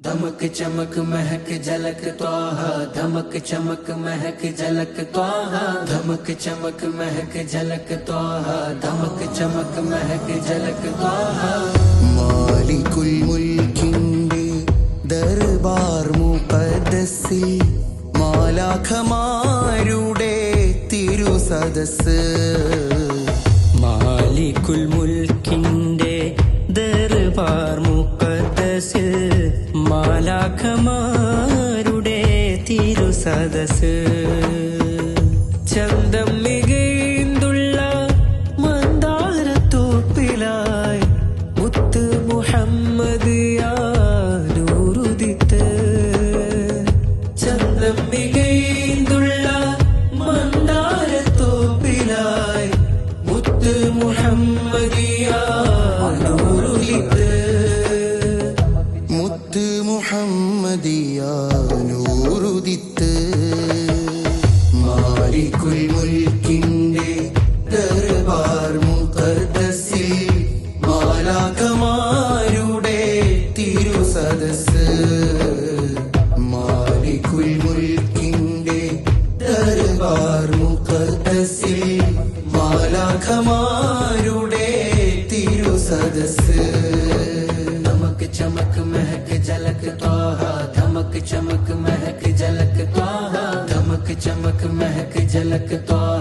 धमक चमक महक झलक त्वाहा, धमक चमक महक झलक त्वाहा, धमक चमक महक झलक त्वाहा, धमक चमक महक झलक त्वाहा. മാലിക്കുൽ മുൽക്കിന്റെ ദർബാർ മുഖദ്ദസിൽ മാലാഖമാരുടെ തിരുസദസ്. മാലിക്കുൽ മുൽക്കിന്റെ ദർബാർ മുഖദ്ദസിൽ മാലാഖമാരുടെ തിരുസദസ്. ചന്തം മികൈന്തുള്ള മന്ദാരത്തോപ്പിലായി മുത്ത് മുഹമ്മദ് യാനൂറുദിത്ത്. ചന്തം മികൈന്തുള്ള മന്ദാരത്തോപ്പിലായി മുത്ത് മുഹമ്മദ് യാനൂറുദിത്ത്. മുത്ത് മുഹമ്മദിയാനൂറുദിത്ത്. മാലിക്കുൽ മുൽക്കിന്റെ ദർബാർ മുഖദ്ദസിൽ മാലാഖമാരുടെ തിരുസദസ്. മാലിക്കുൽ മുൽക്കിന്റെ ദർബാർ മുഖദ്ദസിൽ മാലാഖമാരുടെ തിരുസദസ്. धमक चमक महक झलक त्वाहा, धमक चमक महक झलक त्वाहा, धमक चमक महक झलक त्वाहा.